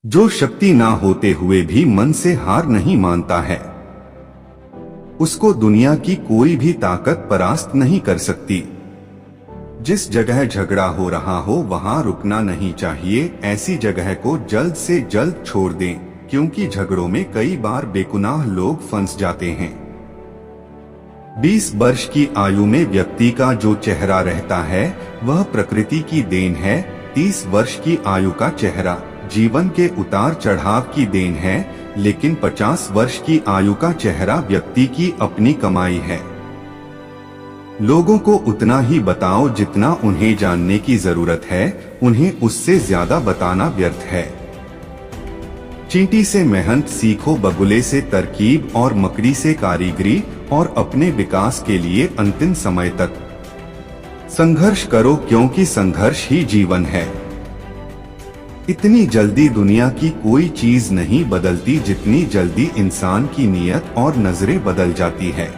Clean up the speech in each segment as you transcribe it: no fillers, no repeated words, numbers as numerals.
जो शक्ति ना होते हुए भी मन से हार नहीं मानता है, उसको दुनिया की कोई भी ताकत परास्त नहीं कर सकती। जिस जगह झगड़ा हो रहा हो वहां रुकना नहीं चाहिए। ऐसी जगह को जल्द से जल्द छोड़ दें, क्योंकि झगड़ों में कई बार बेगुनाह लोग फंस जाते हैं। 20 वर्ष की आयु में व्यक्ति का जो चेहरा रहता है वह प्रकृति की देन है। 30 वर्ष की आयु का चेहरा जीवन के उतार चढ़ाव की देन है, लेकिन 50 वर्ष की आयु का चेहरा व्यक्ति की अपनी कमाई है। लोगों को उतना ही बताओ जितना उन्हें जानने की जरूरत है, उन्हें उससे ज्यादा बताना व्यर्थ है। चींटी से मेहनत सीखो, बगुले से तरकीब और मकड़ी से कारीगरी, और अपने विकास के लिए अंतिम समय तक संघर्ष करो, क्योंकि संघर्ष ही जीवन है। इतनी जल्दी दुनिया की कोई चीज नहीं बदलती जितनी जल्दी इंसान की नीयत और नजरें बदल जाती है।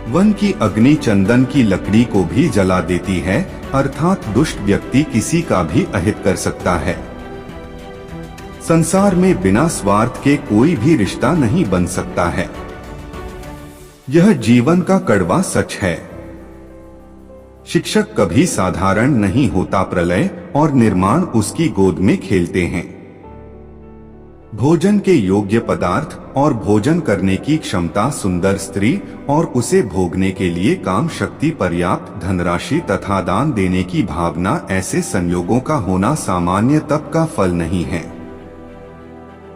वन की अग्नि चंदन की लकड़ी को भी जला देती है, अर्थात दुष्ट व्यक्ति किसी का भी अहित कर सकता है। संसार में बिना स्वार्थ के कोई भी रिश्ता नहीं बन सकता है। यह जीवन का कड़वा सच है। शिक्षक कभी साधारण नहीं होता, प्रलय और निर्माण उसकी गोद में खेलते हैं। भोजन के योग्य पदार्थ और भोजन करने की क्षमता, सुंदर स्त्री और उसे भोगने के लिए काम शक्ति, पर्याप्त धनराशि तथा दान देने की भावना, ऐसे संयोगों का होना सामान्य तप का फल नहीं है।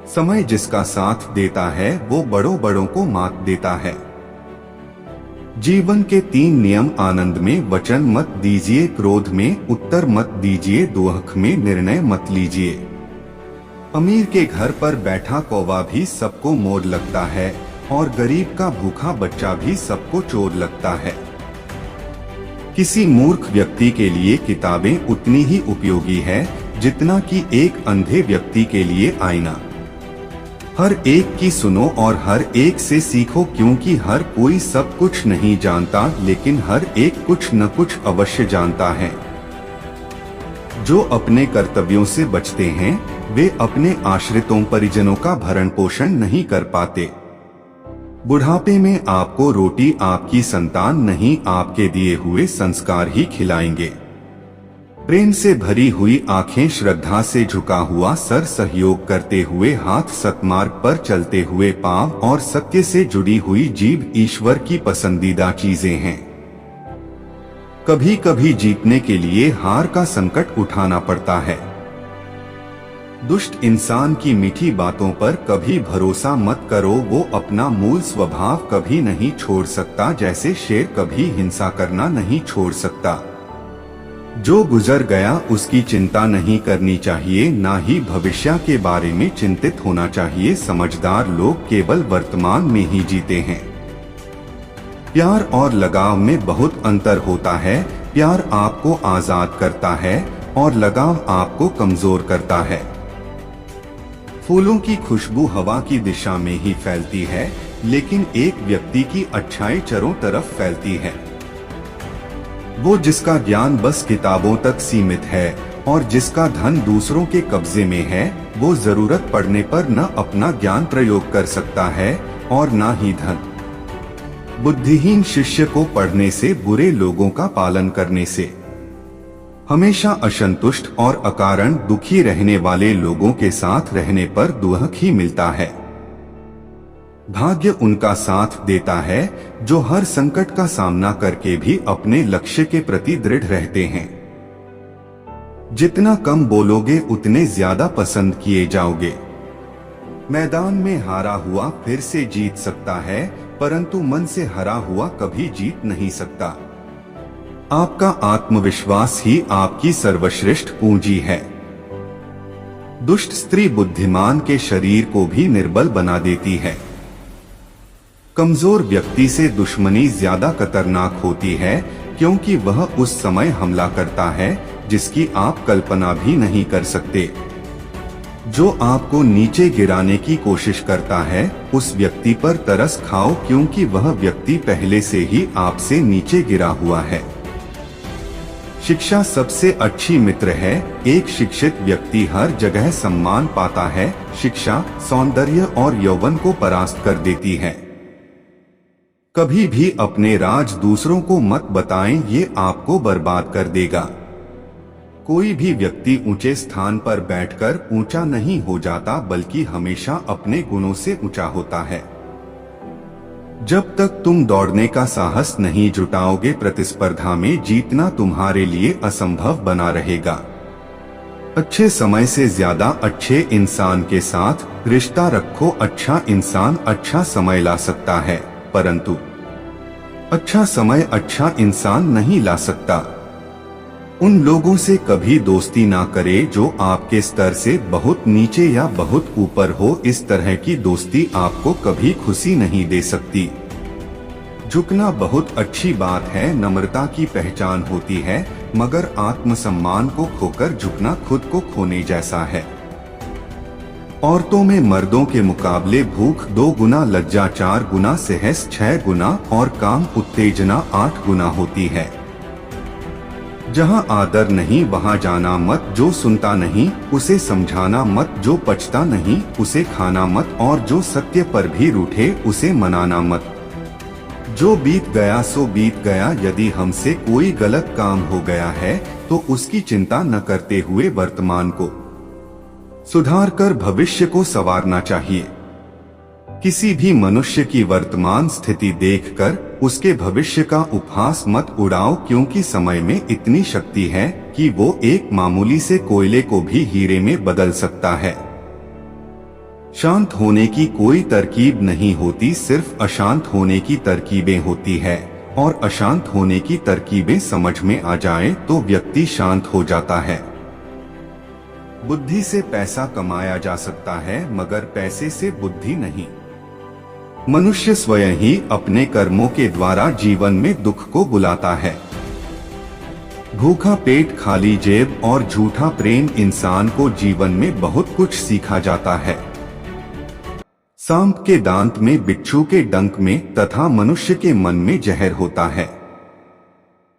समय जिसका साथ देता है वो बड़ों बड़ों को मात देता है। जीवन के 3 नियम: आनंद में वचन मत दीजिए, क्रोध में उत्तर मत दीजिए, दुख में निर्णय मत लीजिए। अमीर के घर पर बैठा कौवा भी सबको मोर लगता है, और गरीब का भूखा बच्चा भी सबको चोर लगता है। किसी मूर्ख व्यक्ति के लिए किताबें उतनी ही उपयोगी है जितना कि एक अंधे व्यक्ति के लिए आईना। हर एक की सुनो और हर एक से सीखो, क्योंकि हर कोई सब कुछ नहीं जानता, लेकिन हर एक कुछ न कुछ अवश्य जानता है। जो अपने कर्तव्यों से बचते हैं वे अपने आश्रितों परिजनों का भरण पोषण नहीं कर पाते। बुढ़ापे में आपको रोटी आपकी संतान नहीं, आपके दिए हुए संस्कार ही खिलाएंगे। प्रेम से भरी हुई आंखें, श्रद्धा से झुका हुआ सर, सहयोग करते हुए हाथ, सतमार्ग पर चलते हुए पांव और सत्य से जुड़ी हुई जीभ ईश्वर की पसंदीदा चीजें हैं। कभी कभी जीतने के लिए हार का संकट उठाना पड़ता है। दुष्ट इंसान की मीठी बातों पर कभी भरोसा मत करो, वो अपना मूल स्वभाव कभी नहीं छोड़ सकता, जैसे शेर कभी हिंसा करना नहीं छोड़ सकता। जो गुजर गया उसकी चिंता नहीं करनी चाहिए, ना ही भविष्य के बारे में चिंतित होना चाहिए। समझदार लोग केवल वर्तमान में ही जीते हैं। प्यार और लगाव में बहुत अंतर होता है। प्यार आपको आजाद करता है और लगाव आपको कमजोर करता है। फूलों की खुशबू हवा की दिशा में ही फैलती है, लेकिन एक व्यक्ति की अच्छाई चारों तरफ फैलती है। वो जिसका ज्ञान बस किताबों तक सीमित है और जिसका धन दूसरों के कब्जे में है, वो जरूरत पड़ने पर न अपना ज्ञान प्रयोग कर सकता है और न ही धन। बुद्धिहीन शिष्य को पढ़ने से, बुरे लोगों का पालन करने से, हमेशा असंतुष्ट और अकारण दुखी रहने वाले लोगों के साथ रहने पर दुख ही मिलता है। भाग्य उनका साथ देता है जो हर संकट का सामना करके भी अपने लक्ष्य के प्रति दृढ़ रहते हैं। जितना कम बोलोगे उतने ज्यादा पसंद किए जाओगे। मैदान में हारा हुआ फिर से जीत सकता है, परंतु मन से हरा हुआ कभी जीत नहीं सकता। आपका आत्मविश्वास ही आपकी सर्वश्रेष्ठ पूंजी है। दुष्ट स्त्री बुद्धिमान के शरीर को भी निर्बल बना देती है। कमजोर व्यक्ति से दुश्मनी ज्यादा खतरनाक होती है, क्योंकि वह उस समय हमला करता है जिसकी आप कल्पना भी नहीं कर सकते। जो आपको नीचे गिराने की कोशिश करता है उस व्यक्ति पर तरस खाओ, क्योंकि वह व्यक्ति पहले से ही आपसे नीचे गिरा हुआ है। शिक्षा सबसे अच्छी मित्र है। एक शिक्षित व्यक्ति हर जगह सम्मान पाता है। शिक्षा सौंदर्य और यौवन को परास्त कर देती है। कभी भी अपने राज दूसरों को मत बताएं, ये आपको बर्बाद कर देगा। कोई भी व्यक्ति ऊंचे स्थान पर बैठकर ऊंचा नहीं हो जाता, बल्कि हमेशा अपने गुणों से ऊंचा होता है। जब तक तुम दौड़ने का साहस नहीं जुटाओगे, प्रतिस्पर्धा में जीतना तुम्हारे लिए असंभव बना रहेगा। अच्छे समय से ज्यादा अच्छे इंसान के साथ रिश्ता रखो। अच्छा इंसान अच्छा समय ला सकता है, परंतु अच्छा समय अच्छा इंसान नहीं ला सकता। उन लोगों से कभी दोस्ती ना करें जो आपके स्तर से बहुत नीचे या बहुत ऊपर हो। इस तरह की दोस्ती आपको कभी खुशी नहीं दे सकती। झुकना बहुत अच्छी बात है, नम्रता की पहचान होती है, मगर आत्मसम्मान को खोकर झुकना खुद को खोने जैसा है। औरतों में मर्दों के मुकाबले भूख 2 गुना, लज्जा 4 गुना, सहस 6 गुना और काम उत्तेजना 8 गुना होती है। जहां आदर नहीं वहां जाना मत। जो सुनता नहीं उसे समझाना मत। जो पचता नहीं उसे खाना मत, और जो सत्य पर भी रूठे उसे मनाना मत। जो बीत गया सो बीत गया। यदि हमसे कोई गलत काम हो गया है तो उसकी चिंता न करते हुए वर्तमान को सुधार कर भविष्य को संवारना चाहिए। किसी भी मनुष्य की वर्तमान स्थिति देखकर उसके भविष्य का उपहास मत उड़ाओ, क्योंकि समय में इतनी शक्ति है कि वो एक मामूली से कोयले को भी हीरे में बदल सकता है। शांत होने की कोई तरकीब नहीं होती, सिर्फ अशांत होने की तरकीबें होती है। और अशांत होने की तरकीबें समझ में आ जाएं तो व्यक्ति शांत हो जाता है। बुद्धि से पैसा कमाया जा सकता है, मगर पैसे से बुद्धि नहीं। मनुष्य स्वयं ही अपने कर्मों के द्वारा जीवन में दुख को बुलाता है। भूखा पेट, खाली जेब और झूठा प्रेम इंसान को जीवन में बहुत कुछ सिखा जाता है। सांप के दांत में, बिच्छू के डंक में तथा मनुष्य के मन में जहर होता है।